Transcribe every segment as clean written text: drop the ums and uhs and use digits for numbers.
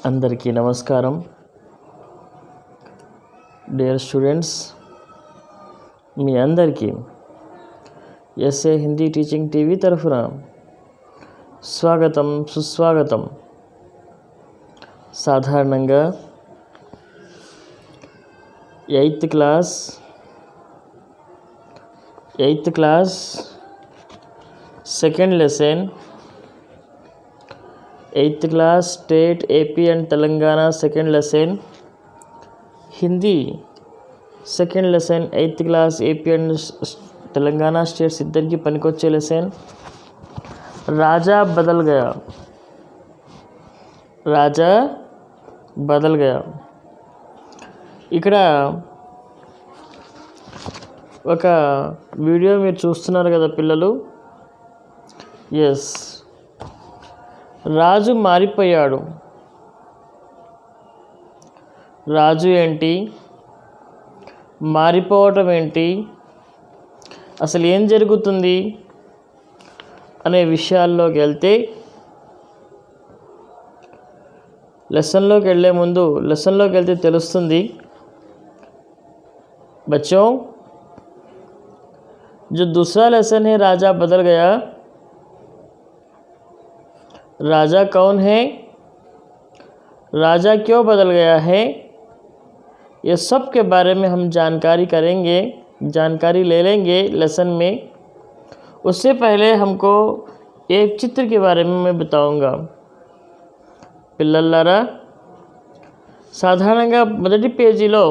అందరికీ నమస్కారం. Dear students, మీ అందరికీ ఎస్ఏ హిందీ టీచింగ్ టీవీ తరఫున స్వాగతం, సుస్వాగతం. సాధారణంగా 8th class second lesson, 8th class state AP and Telangana second lesson, Hindi second lesson 8th class AP and Telangana states ఇద్దరికి పనికొచ్చే లెసన్ రాజా బదల్ గయా. ఇక్కడ ఒక వీడియో మీరు చూస్తున్నారు కదా పిల్లలు. ఎస్, రాజు మారిపోయాడు. రాజు ఏంటి, మారిపోవటం ఏంటి, అసలు ఏం జరుగుతుంది అనే విషయాల్లోకి వెళ్తే, లెసన్లోకి వెళ్తే తెలుస్తుంది. बच्चों, जो दूसरा लेसन है राजा बदल गया, राजा कौन है, राजा क्यों बदल गया है, ये सब के बारे में हम जानकारी ले लेंगे लेसन में. उससे पहले हमको एक चित्र के बारे में मैं बताऊंगा. పిల్లలారా, సాధారణంగా మొదటి పేజీలో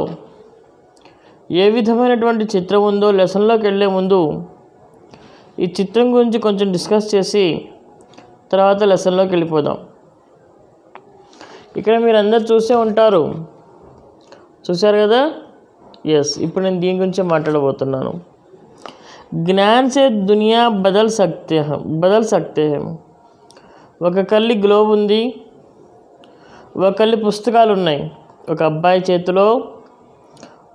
ఏ విధమైనటువంటి చిత్రం ఉందో లెసన్లోకి వెళ్ళే ముందు ఈ చిత్రం గురించి కొంచెం డిస్కస్ చేసి తర్వాత లెసన్లోకి వెళ్ళిపోదాం. ఇక్కడ మీరు అందరు చూశారు కదా. ఎస్, ఇప్పుడు నేను దీని గురించి మాట్లాడబోతున్నాను. జ్ఞాన్ సే దునియా బదల్ సక్తే హై. ఒక కల్లి గ్లోబ్ ఉంది, ఒక కల్లి పుస్తకాలు ఉన్నాయి. ఒక అబ్బాయి చేతిలో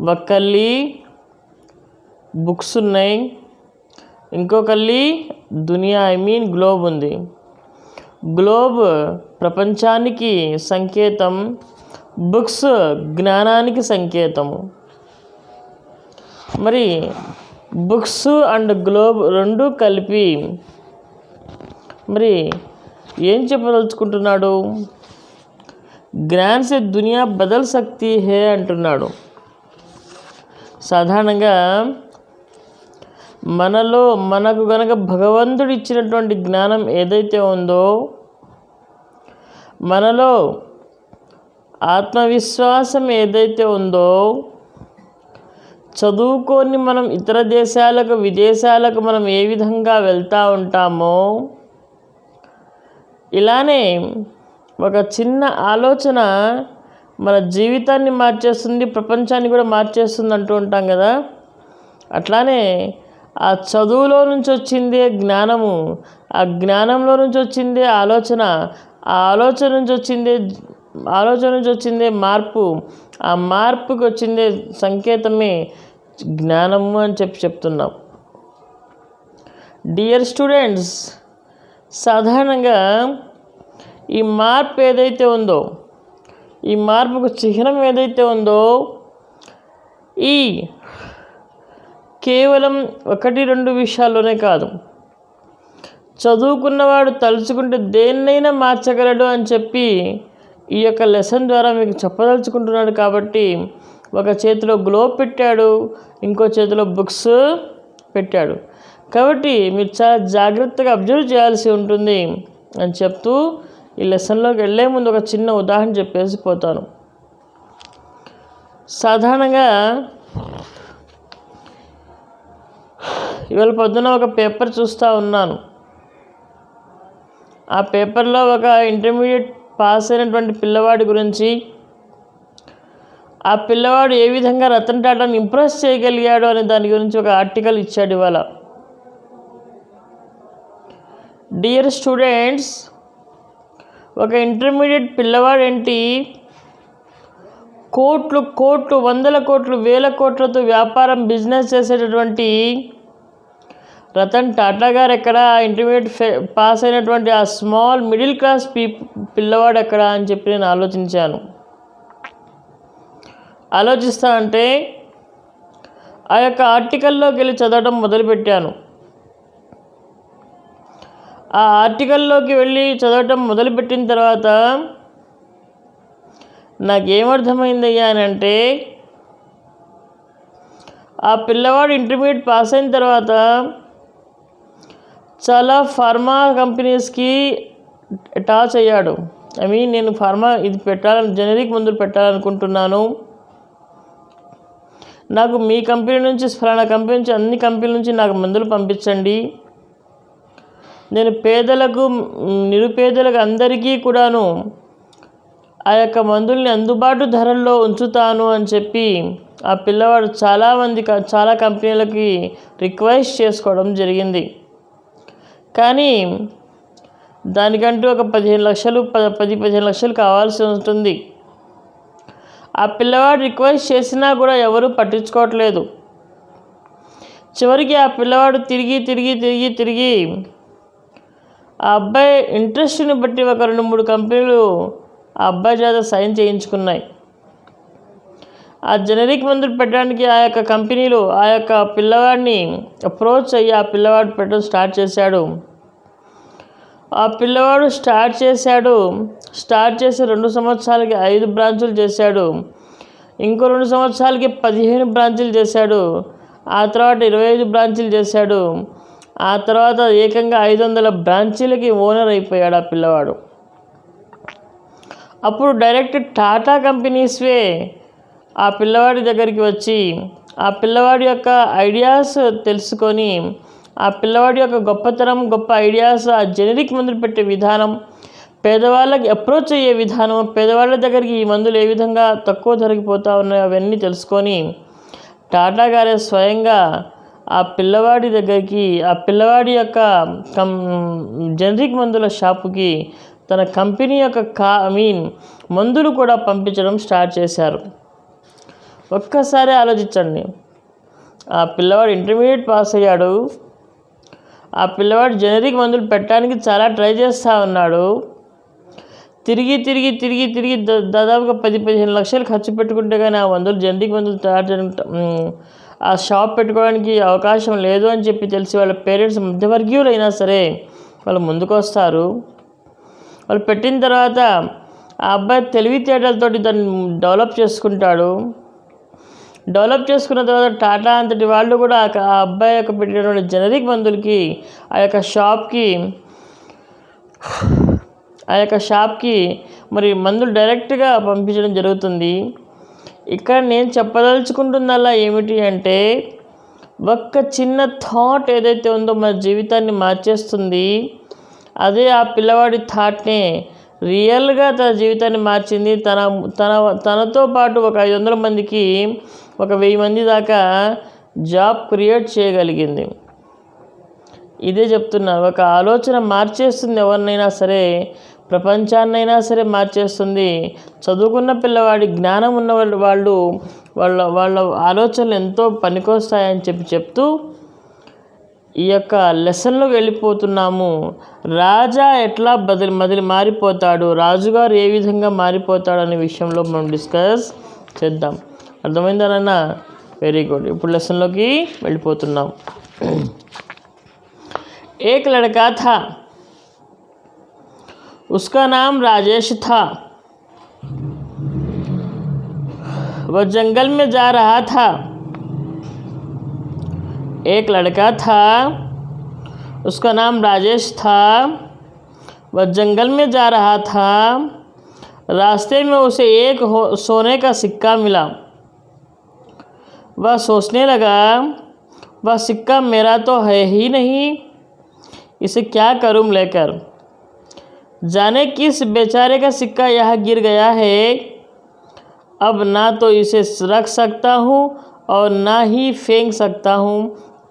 ఒక కల్లి బుక్స్ ఉన్నాయి, ఇంకో కల్లి దునియా గ్లోబ్ ఉంది. గ్లోబ్ ప్రపంచానికి సంకేతం, బుక్స్ జ్ఞానానికి సంకేతము. మరి బుక్స్ అండ్ గ్లోబ్ రెండు కలిపి మరి ఏం చెప్పదలుచుకుంటున్నాడు? జ్ఞాన్ సే దునియా బదల్ సక్తి హే అంటున్నాడు. సాధారణంగా మనకు గనక భగవంతుడు ఇచ్చినటువంటి జ్ఞానం ఏదైతే ఉందో, మనలో ఆత్మవిశ్వాసం ఏదైతే ఉందో, చదువుకొని మనం ఇతర విదేశాలకు మనం ఏ విధంగా వెళ్తూ ఉంటామో, ఇలానే ఒక చిన్న ఆలోచన మన జీవితాన్ని మార్చేస్తుంది, ప్రపంచాన్ని కూడా మార్చేస్తుంది అంటూ ఉంటాం కదా. అట్లానే ఆ చదువులో నుంచి వచ్చిందే జ్ఞానము, ఆ జ్ఞానంలో నుంచి వచ్చిందే ఆలోచన, ఆ ఆలోచన నుంచి వచ్చిందే మార్పు, ఆ మార్పుకి వచ్చిందే సంకేతమే జ్ఞానము అని చెప్తున్నాం. డియర్ స్టూడెంట్స్, సాధారణంగా ఈ మార్పు ఏదైతే ఉందో, ఈ మార్పుకు చిహ్నం ఏదైతే ఉందో, ఈ కేవలం 1-2 విషయాల్లోనే కాదు, చదువుకున్నవాడు తలుచుకుంటే దేన్నైనా మార్చగలడు అని చెప్పి ఈ యొక్క లెసన్ ద్వారా మీకు చెప్పదలుచుకుంటున్నాడు. కాబట్టి ఒక చేతిలో గ్లోబ్ పెట్టాడు, ఇంకో చేతిలో బుక్స్ పెట్టాడు. కాబట్టి మీరు చాలా జాగ్రత్తగా అబ్జర్వ్ చేయాల్సి ఉంటుంది అని చెప్తూ ఈ లెసన్లోకి వెళ్ళే ముందు ఒక చిన్న ఉదాహరణ చెప్పేసి పోతాను. సాధారణంగా ఇవాళ పొద్దున ఒక పేపర్ చూస్తూ ఉన్నాను. ఆ పేపర్లో ఒక ఇంటర్మీడియట్ పాస్ అయినటువంటి పిల్లవాడి గురించి, ఆ పిల్లవాడు ఏ విధంగా రతన్ టాటాని ఇంప్రెస్ చేయగలిగాడు అనే దాని గురించి ఒక ఆర్టికల్ ఇచ్చాడు ఇవాళ. డియర్ స్టూడెంట్స్, ఒక ఇంటర్మీడియట్ పిల్లవాడు ఏంటి, కోట్లు, వందల కోట్లు, వేల కోట్లతో వ్యాపారం బిజినెస్ చేసేటటువంటి రతన్ టాటా గారు ఎక్కడ, ఇంటర్మీడియట్ పాస్ అయినటువంటి ఆ స్మాల్ మిడిల్ క్లాస్ పిల్లవాడు ఎక్కడ అని చెప్పి నేను ఆలోచించాను. ఆలోచిస్తా అంటే ఆ యొక్క ఆర్టికల్లోకి వెళ్ళి చదవడం మొదలుపెట్టాను. ఆ ఆర్టికల్లోకి వెళ్ళి చదవటం మొదలుపెట్టిన తర్వాత నాకేమర్థమైందయ్యా అని అంటే, ఆ పిల్లవాడు ఇంటర్మీడియట్ పాస్ అయిన తర్వాత చాలా ఫార్మా కంపెనీస్కి అటాచ్ అయ్యాడు. నేను ఫార్మా ఇది జనరిక్ మందులు పెట్టాలనుకుంటున్నాను, నాకు మీ కంపెనీ నుంచి ఫలానా కంపెనీ నుంచి అన్ని కంపెనీల నుంచి నాకు మందులు పంపించండి, నేను పేదలకు నిరుపేదలకు అందరికీ కూడాను ఆ యొక్క మందుల్ని అందుబాటు ధరల్లో ఉంచుతాను అని చెప్పి ఆ పిల్లవాడు చాలా కంపెనీలకి రిక్వెస్ట్ చేసుకోవడం జరిగింది. కానీ దానికంటూ ఒక 10-15 లక్షలు కావాల్సి ఉంటుంది. ఆ పిల్లవాడు రిక్వెస్ట్ చేసినా కూడా ఎవరు పట్టించుకోవట్లేదు. చివరికి ఆ పిల్లవాడు తిరిగి ఆ అబ్బాయి ఇంట్రెస్ట్ని బట్టి ఒక 2-3 కంపెనీలు ఆ అబ్బాయి చేత సైన్ చేయించుకున్నాయి. ఆ జనరిక్ మందులు పెట్టడానికి ఆ యొక్క కంపెనీలు ఆ యొక్క పిల్లవాడిని అప్రోచ్ అయ్యి ఆ పిల్లవాడు పెట్టడం స్టార్ట్ చేశాడు. ఆ పిల్లవాడు స్టార్ట్ చేసి 2 సంవత్సరాలకి 5 బ్రాంచులు చేశాడు. ఇంకో 2 సంవత్సరాలకి 15 బ్రాంచులు చేశాడు. ఆ తర్వాత 25 బ్రాంచులు చేశాడు. ఆ తర్వాత ఏకంగా 500 బ్రాంచీలకి ఓనర్ అయిపోయాడు ఆ పిల్లవాడు. అప్పుడు డైరెక్ట్ టాటా కంపెనీస్వే ఆ పిల్లవాడి దగ్గరికి వచ్చి ఆ పిల్లవాడి యొక్క ఐడియాస్ తెలుసుకొని, ఆ పిల్లవాడి యొక్క గొప్ప ఐడియాస్, ఆ జెనరిక్ మందులు పెట్టే విధానం, పేదవాళ్ళకి అప్రోచ్ అయ్యే విధానం, పేదవాళ్ళ దగ్గరికి ఈ మందులు ఏ విధంగా తక్కువ ధరకి పోతా ఉన్నాయో అవన్నీ తెలుసుకొని టాటా గారే స్వయంగా ఆ పిల్లవాడి దగ్గరికి, ఆ పిల్లవాడి యొక్క జనరిక్ మందుల షాపుకి తన కంపెనీ యొక్క మందులు కూడా పంపించడం స్టార్ట్ చేశారు. ఒక్కసారి ఆలోచించండి, ఆ పిల్లవాడు ఇంటర్మీడియట్ పాస్ అయ్యాడు, ఆ పిల్లవాడు జనరిక్ మందులు పెట్టడానికి చాలా ట్రై చేస్తూ ఉన్నాడు. తిరిగి దాదాపుగా 10-15 లక్షలు ఖర్చు పెట్టుకుంటే కానీ ఆ మందులు జనరిక్ మందులు తయారు చేయడం, ఆ షాప్ పెట్టుకోవడానికి అవకాశం లేదు అని చెప్పి తెలిసి వాళ్ళ పేరెంట్స్ మధ్యవర్గీయులు అయినా సరే వాళ్ళు ముందుకు వస్తారు. వాళ్ళు పెట్టిన తర్వాత ఆ అబ్బాయి తెలివితేటలతోటి దాన్ని డెవలప్ చేసుకుంటాడు. డెవలప్ చేసుకున్న తర్వాత టాటా అంతటి వాళ్ళు కూడా ఆ అబ్బాయి యొక్క పెట్టినటువంటి జనరిక్ మందులకి ఆ యొక్క షాప్కి మరి మందులు డైరెక్ట్గా పంపించడం జరుగుతుంది. ఇక్కడ నేను చెప్పదలుచుకుంటుందల్లా ఏమిటి అంటే, ఒక్క చిన్న థాట్ ఏదైతే ఉందో మన జీవితాన్ని మార్చేస్తుంది. అదే ఆ పిల్లవాడి థాట్నే రియల్గా తన జీవితాన్ని మార్చింది. తనతో పాటు ఒక 500 మందికి, ఒక 1000 మంది దాకా జాబ్ క్రియేట్ చేయగలిగింది. ఇదే చెప్తున్నా, ఒక ఆలోచన మార్చేస్తుంది ఎవరినైనా సరే, ప్రపంచాన్నైనా సరే మార్చేస్తుంది. చదువుకున్న పిల్లవాడి, జ్ఞానం ఉన్న వాళ్ళ ఆలోచనలు ఎంతో పనికొస్తాయని చెప్తూ ఈ యొక్క లెసన్లోకి వెళ్ళిపోతున్నాము. రాజా ఎట్లా మారిపోతాడు, రాజుగారు ఏ విధంగా మారిపోతాడు అనే విషయంలో మనం డిస్కస్ చేద్దాం. అర్థమైందనన్నా? Very good. ఇప్పుడు లెసన్లోకి వెళ్ళిపోతున్నాం. एक लड़का था, उसका नाम राजेश था. वह जंगल में जा रहा था. एक लड़का था, उसका नाम राजेश था. वह जंगल में जा रहा था. रास्ते में उसे एक सोने का सिक्का मिला. वह सोचने लगा, वह सिक्का मेरा तो है ही नहीं, इसे क्या करूं लेकर. जाने किस बेचारे का सिक्का यहाँ गिर गया है. अब ना तो इसे रख सकता हूँ और ना ही फेंक सकता हूँ,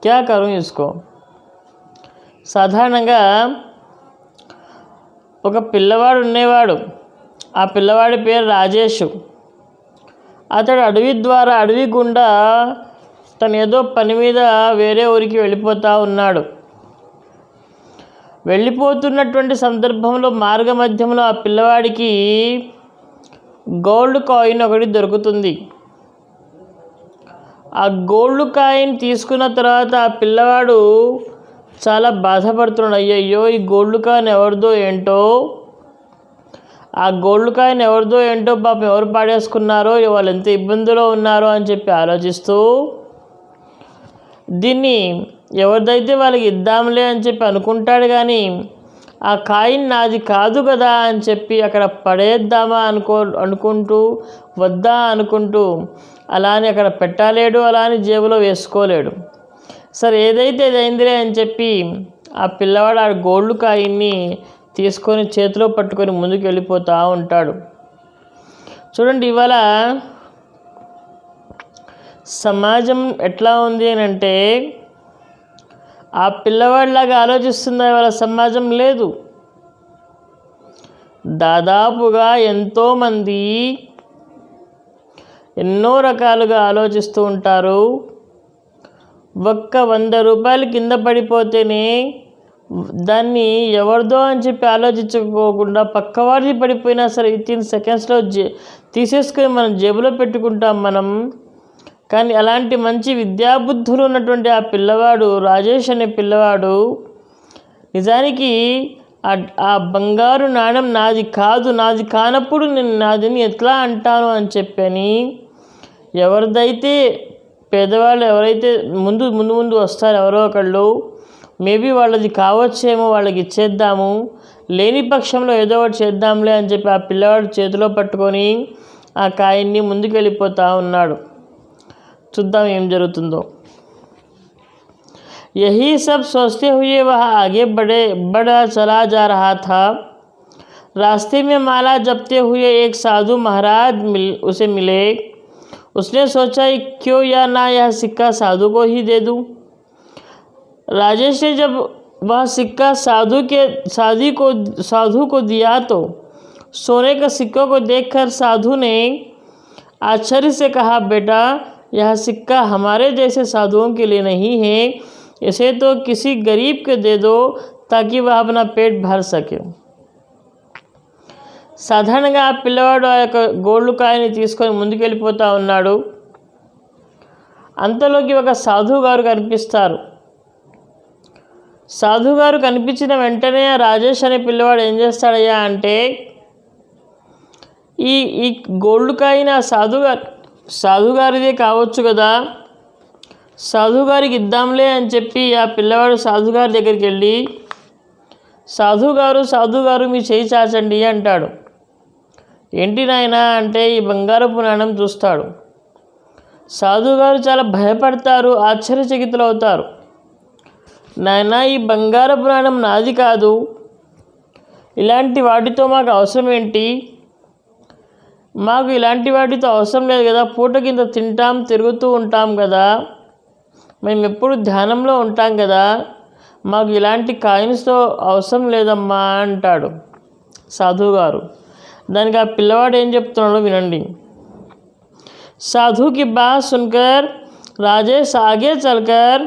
क्या करूं इसको. సాధారణంగా ఒక పిల్లవాడు ఉండేవాడు. ఆ పిల్లవాడి పేరు రాజేష్. అతడు అడవి గుండా తను ఏదో పని మీద వేరే ఊరికి వెళ్ళిపోతూ ఉన్నాడు. వెళ్ళిపోతున్నటువంటి సందర్భంలో మార్గమధ్యంలో ఆ పిల్లవాడికి గోల్డ్ కాయిన్ ఒకటి దొరుకుతుంది. ఆ గోల్డ్ కాయిన్ తీసుకున్న తర్వాత ఆ పిల్లవాడు చాలా బాధపడుతున్నాడు. అయ్యయ్యో, ఈ గోల్డ్ కాయిన్ ఎవరిదో ఏంటో, ఆ గోల్డ్ కాయిన్ ఎవరిదో ఏంటో, పాపం ఎవరు పాడేసుకున్నారో, వాళ్ళు ఎంత ఇబ్బందిలో ఉన్నారో అని చెప్పి ఆలోచిస్తూ దీన్ని ఎవరిదైతే వాళ్ళకి ఇద్దాంలే అని చెప్పి అనుకుంటాడు. కానీ ఆ కాయిన్ నాది కాదు కదా అని చెప్పి అక్కడ పడేద్దామా అనుకుంటూ వద్దా అనుకుంటూ అలా అని అక్కడ పెట్టలేడు, అలా అని జేబులో వేసుకోలేడు. సరే ఏదైతే అదైందిలే అని చెప్పి ఆ పిల్లవాడు ఆ గోల్డ్ కాయిన్ని తీసుకొని చేతిలో పట్టుకొని ముందుకు వెళ్ళిపోతూ ఉంటాడు. చూడండి, ఇవాళ సమాజం ఎట్లా ఉంది అని అంటే ఆ పిల్లవాడిలాగా ఆలోచిస్తుందా ఇవాళ సమాజం? లేదు. దాదాపుగా ఎంతోమంది ఎన్నో రకాలుగా ఆలోచిస్తూ ఉంటారు. ఒక్క 100 రూపాయలు కింద పడిపోతేనే దాన్ని ఎవరిదో అని చెప్పి ఆలోచించుకోకుండా పక్కవాడిది పడిపోయినా సరే వితిన్ సెకండ్స్లో తీసేసుకొని మనం జేబులో పెట్టుకుంటాం మనం. కానీ అలాంటి మంచి విద్యాబుద్ధులు ఉన్నటువంటి ఆ పిల్లవాడు, రాజేష్ అనే పిల్లవాడు, నిజానికి ఆ బంగారు నాణెం నాది కాదు, నాది కానప్పుడు నేను నాదిని ఎట్లా అంటాను అని చెప్పని ఎవరిదైతే పేదవాళ్ళు ఎవరైతే ముందు వస్తారు ఎవరో ఒకళ్ళు, మేబీ వాళ్ళది కావచ్చేమో, వాళ్ళకి ఇచ్చేద్దాము, లేని పక్షంలో ఏదో ఒకటి చేద్దాంలే అని చెప్పి ఆ పిల్లవాడు చేతిలో పట్టుకొని ఆ కాయిన్ని ముందుకు వెళ్ళిపోతూ ఉన్నాడు. చూద్దాం ఏం జరుగుతుందో. यही सब सोचते हुए वह आगे बढ़ा चला जा रहा था। रास्ते में माला जपते हुए एक साधु महाराज उसे मिले। उसने सोचा क्यों या ना यह सिक्का साधु को ही दे दूं। राजेश ने जब वह सिक्का साधु को दिया तो सोने के सिक्कों को देखकर साधु ने आश्चर्य से कहा, बेटा, यह सिक्का हमारे जैसे साधुओं के लिए नहीं है, इसे तो किसी गरीब के दे दो ताकि वह अपना पेट भर सके। సాధారణంగా ఆ పిల్లవాడు ఆ యొక్క గోల్డ్ కాయిన్ తీసుకొని ముందుకెళ్ళిపోతూ ఉన్నాడు. అంతలోకి ఒక సాధువు గారు కనిపిస్తారు. సాధువు గారు కనిపించిన వెంటనే రాజేష్ అనే పిల్లవాడు ఏం చేస్తాడయ్యా అంటే ఈ గోల్డ్ కాయిన్ ఆ సాధుగారిదే కావచ్చు కదా, సాధుగారికి ఇద్దాంలే అని చెప్పి ఆ పిల్లవాడు సాధుగారి దగ్గరికి వెళ్ళి, సాధుగారు మీ చేయి చాచండి అంటాడు. ఏంటి నాయనా అంటే ఈ బంగారపు నాణెం చూస్తాడు. సాధుగారు చాలా భయపడతారు, ఆశ్చర్యచకితులు అవుతారు. నాయనా, ఈ బంగారపు నాణెం నాది కాదు, ఇలాంటి వాటితో మాకు అవసరం ఏంటి, మాకు ఇలాంటి వాటితో అవసరం లేదు కదా, పూట కింద తింటాం తిరుగుతూ ఉంటాం కదా, మేము ఎప్పుడు ధ్యానంలో ఉంటాం కదా, మాకు ఇలాంటి కాయిన్స్తో అవసరం లేదమ్మా అంటాడు సాధువు గారు. దానికి ఆ పిల్లవాడు ఏం చెప్తున్నాడో వినండి. సాధు కి బాత్ సున్కర్ రాజేష్ ఆగే చల్కర్,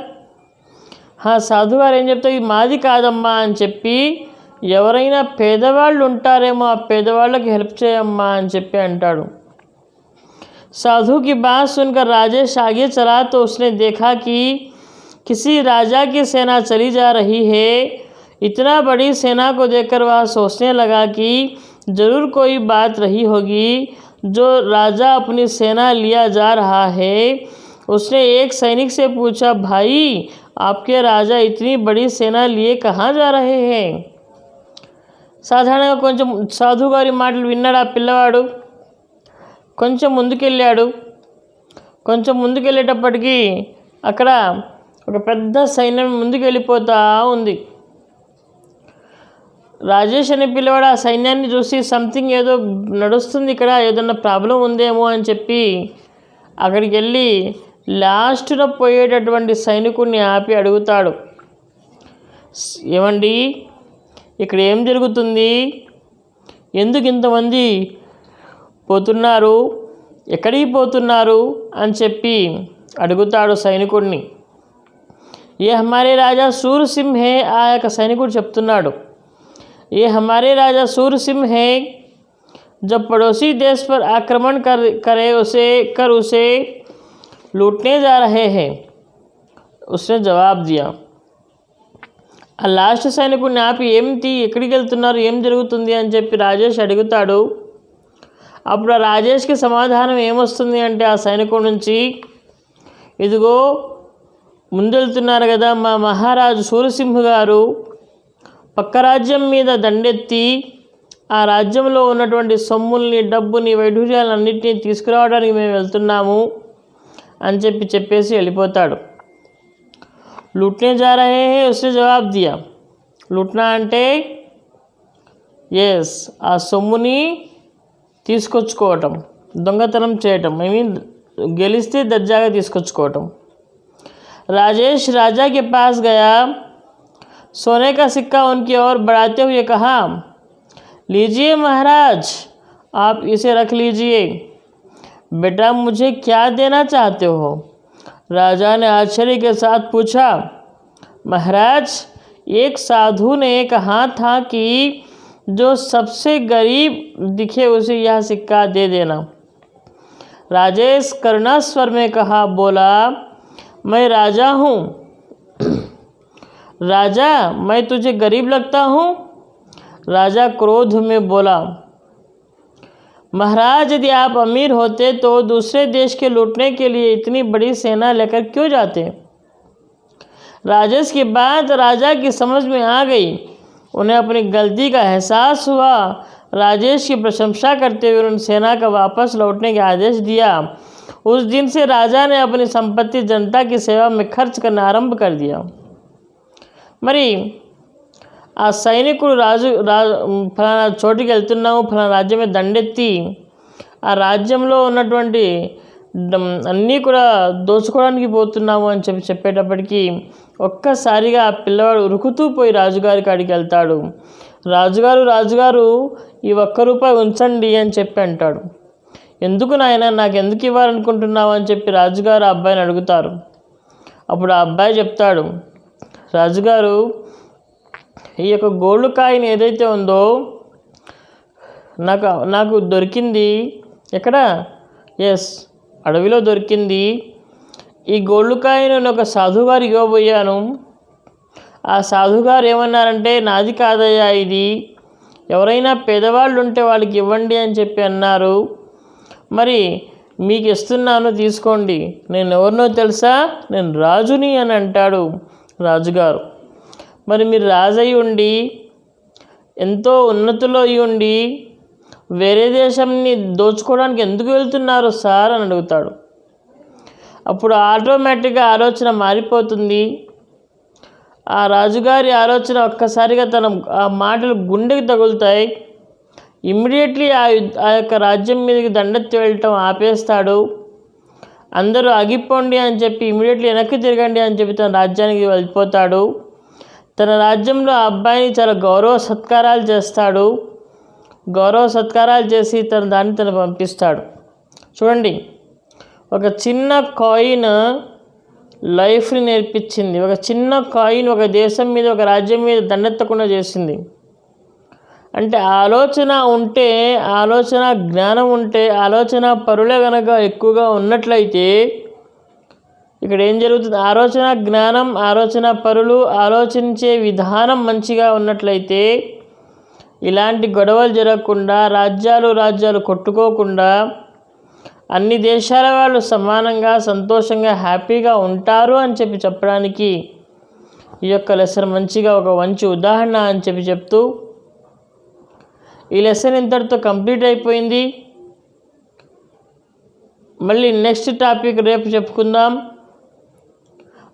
సాధు గారు ఏం చెప్తారు, ఇది మాది కాదమ్మా అని చెప్పి ఎవరైనా పేదవాళ్ళు ఉంటారేమో ఆ పేదవాళ్ళకి హెల్ప్ చేయమ్మా అని చెప్పి అంటాడు. साधु की बात सुनकर राजेश आगे चला तो उसने देखा कि किसी राजा की सेना चली जा रही है। इतना बड़ी सेना को देखकर वह सोचने लगा कि ज़रूर कोई बात रही होगी जो राजा अपनी सेना लिया जा रहा है। उसने एक सैनिक से पूछा, भाई, आपके राजा इतनी बड़ी सेना लिए कहाँ जा रहे हैं? సాధారణంగా కొంచెం సాధు గారి మాటలు విన్నాడు ఆ పిల్లవాడు. కొంచెం ముందుకెళ్ళాడు. కొంచెం ముందుకెళ్ళేటప్పటికీ అక్కడ ఒక పెద్ద సైన్యం ముందుకెళ్ళిపోతూ ఉంది. రాజేష్ అనే పిల్లవాడు ఆ సైన్యాన్ని చూసి సంథింగ్ ఏదో నడుస్తుంది, ఇక్కడ ఏదన్నా ప్రాబ్లం ఉందేమో అని చెప్పి అక్కడికి వెళ్ళి లాస్ట్లో పోయేటటువంటి సైనికుడిని ఆపి అడుగుతాడు, ఏమండి, ఇక్కడ ఏం జరుగుతుంది, ఎందుకు ఇంతమంది పోతున్నారు, ఎక్కడికి పోతున్నారు అని చెప్పి అడుగుతాడు సైనికుడిని. ఏ హమారే రాజా సూరసింహ్ హే, ఆ యొక్క సైనికుడు చెప్తున్నాడు, ఏ హమారే రాజా సూరసింహ్ హే जब पड़ोसी देश पर आक्रमण कर उसे लूटने जा रहे हैं. उसने जवाब दिया. ఆ లాస్ట్ సైనికుడిని ఆపి ఏమిటి, ఎక్కడికి వెళ్తున్నారు, ఏం జరుగుతుంది అని చెప్పి రాజేష్ అడుగుతాడు. అప్పుడు ఆ రాజేష్కి సమాధానం ఏమొస్తుంది అంటే ఆ సైనికుడి నుంచి, ఇదిగో ముందెళ్తున్నారు కదా మా మహారాజు సూరసింహ గారు పక్క రాజ్యం మీద దండెత్తి ఆ రాజ్యంలో ఉన్నటువంటి సొమ్ముల్ని, డబ్బుని, వైఢూర్యాలన్నింటినీ తీసుకురావడానికి మేము వెళ్తున్నాము అని చెప్పేసి వెళ్ళిపోతాడు. లూట్నే జా రహే హే ఉస్నే జవాబ్ దియా. లూట్నా అంటే ఎస్, ఆ సొమ్ముని తీసుకొచ్చుకోవటం, దొంగతనం చేయటం, గెలిస్తే దర్జాగా తీసుకొచ్చుకోవటం. రాజేష్ రాజా के पास गया, सोने का सिक्का उनकी ओर बढ़ाते हुए कहा, लीजिए महाराज, आप इसे रख लीजिए. बेटा मुझे क्या देना चाहते हो? राजा ने आश्चर्य के साथ पूछा. महाराज, एक साधु ने कहा था कि जो सबसे गरीब दिखे उसे यह सिक्का दे देना. राजेश करुणा स्वर में कहा, बोला, मैं राजा हूँ. राजा, मैं तुझे गरीब लगता हूँ? राजा क्रोध में बोला, महाराज यदि आप अमीर होते तो दूसरे देश के लूटने के लिए इतनी बड़ी सेना लेकर क्यों जाते? राजेश की बात राजा की समझ में आ गई. उन्हें अपनी गलती का एहसास हुआ. राजेश की प्रशंसा करते हुए उन सेना का वापस लौटने का आदेश दिया. उस दिन से राजा ने अपनी संपत्ति जनता की सेवा में खर्च करना आरंभ कर दिया. మరి ఆ సైనికుడు ఫలానా చోటుకి వెళ్తున్నాము, ఫలానా రాజ్యం మీద దండెత్తి ఆ రాజ్యంలో ఉన్నటువంటి అన్నీ కూడా దోచుకోవడానికి పోతున్నాము అని చెప్పేటప్పటికీ ఒక్కసారిగా ఆ పిల్లవాడు ఉరుకుతూ పోయి రాజుగారి కాడికి వెళ్తాడు. రాజుగారు ఈ ₹1 ఉంచండి అని చెప్పి అంటాడు. ఎందుకు నాయన, నాకు ఎందుకు ఇవ్వాలనుకుంటున్నావు అని చెప్పి రాజుగారు ఆ అబ్బాయిని అడుగుతారు. అప్పుడు ఆ అబ్బాయి చెప్తాడు, రాజుగారు, ఈ యొక్క గోల్డ్ కాయిన్ ఏదైతే ఉందో నాకు దొరికింది. ఎక్కడ? ఎస్, అడవిలో దొరికింది. ఈ గోల్డ్ కాయిన్ ఒక సాధుగారికి ఇవ్వబోయాను. ఆ సాధుగారు ఏమన్నారంటే, నాది కాదయ్యా ఇది, ఎవరైనా పేదవాళ్ళు ఉంటే వాళ్ళకి ఇవ్వండి అని చెప్పి అన్నారు. మరి మీకు ఇస్తున్నాను, తీసుకోండి. నేను ఎవరినో తెలుసా? నేను రాజుని అని అంటాడు రాజుగారు. మరి మీరు రాజు అయి ఉండి, ఎంతో ఉన్నతిలో అయి ఉండి వేరే దేశాన్ని దోచుకోవడానికి ఎందుకు వెళ్తున్నారు సార్ అని అడుగుతాడు. అప్పుడు ఆటోమేటిక్గా ఆలోచన మారిపోతుంది. ఆ రాజుగారి ఆలోచన ఒక్కసారిగా ఆ మాటలు గుండెకి తగులుతాయి. ఇమ్మీడియట్లీ ఆ యొక్క రాజ్యం మీదకి దండెత్తి వెళ్ళటం ఆపేస్తాడు. అందరూ ఆగిపోండి అని చెప్పి ఇమ్మీడియట్లీ వెనక్కి తిరగండి అని చెప్పి తన రాజ్యానికి వెళ్ళిపోతాడు. తన రాజ్యంలో ఆ అబ్బాయిని చాలా గౌరవ సత్కారాలు చేస్తాడు. గౌరవ సత్కారాలు చేసి తను పంపిస్తాడు. చూడండి, ఒక చిన్న కాయిన్ లైఫ్ని నేర్పించింది. ఒక చిన్న కాయిన్ ఒక దేశం మీద, ఒక రాజ్యం మీద దండెత్తకుండా చేసింది. అంటే ఆలోచన ఉంటే, ఆలోచన జ్ఞానం ఉంటే, ఆలోచన పరులే కనుక ఎక్కువగా ఉన్నట్లయితే ఇక్కడ ఏం జరుగుతుంది? ఆలోచన జ్ఞానం, ఆలోచన పరులు, ఆలోచించే విధానం మంచిగా ఉన్నట్లయితే ఇలాంటి గొడవలు జరగకుండా, రాజ్యాలు కొట్టుకోకుండా అన్ని దేశాల వాళ్ళు సమానంగా, సంతోషంగా, హ్యాపీగా ఉంటారు అని చెప్పడానికి ఈ యొక్క లెసన్ మంచిగా ఒక మంచి ఉదాహరణ అని చెప్తూ ఈ లెసన్ ఇంతటితో కంప్లీట్ అయిపోయింది. మళ్ళీ నెక్స్ట్ టాపిక్ రేపు చెప్పుకుందాం.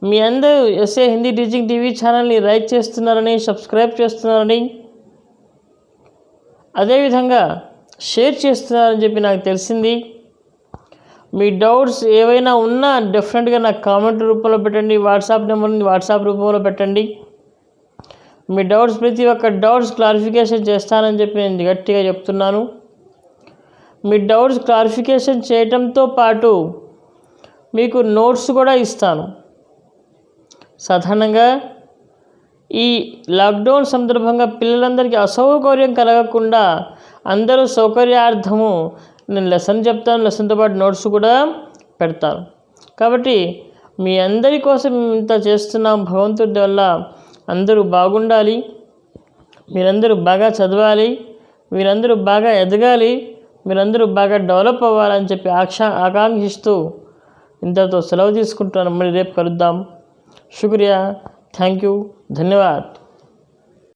మీ అందరూ ఎస్ఏ హిందీ టీచింగ్ టీవీ ఛానల్ని లైక్ చేస్తున్నారని, సబ్స్క్రైబ్ చేస్తున్నారని, అదేవిధంగా షేర్ చేస్తున్నారని చెప్పి నాకు తెలిసింది. మీ డౌట్స్ ఏవైనా ఉన్నా డెఫినెట్గా నాకు కామెంట్ రూపంలో పెట్టండి. వాట్సాప్ నెంబర్ని వాట్సాప్ రూపంలో పెట్టండి. మీ డౌట్స్, ప్రతి ఒక్క డౌట్స్ క్లారిఫికేషన్ చేస్తానని చెప్పి నేను గట్టిగా చెప్తున్నాను. మీ డౌట్స్ క్లారిఫికేషన్ చేయటంతో పాటు మీకు నోట్స్ కూడా ఇస్తాను. సాధారణంగా ఈ లాక్డౌన్ సందర్భంగా పిల్లలందరికీ అసౌకర్యం కలగకుండా అందరూ సౌకర్యార్థము నేను లెసన్ చెప్తాను, లెసన్తో పాటు నోట్స్ కూడా పెడతాను. కాబట్టి మీ అందరి కోసం ఇంత చేస్తున్నాం. భగవంతుడి వల్ల అందరూ బాగుండాలి, మీరందరూ బాగా చదవాలి, మీరందరూ బాగా ఎదగాలి, మీరందరూ బాగా డెవలప్ అవ్వాలని చెప్పి ఆకాంక్షిస్తూ ఇంతతో సెలవు తీసుకుంటున్నాను. మళ్ళీ రేపు కలుద్దాం. శుక్రియా, థ్యాంక్ యూ, ధన్యవాద్.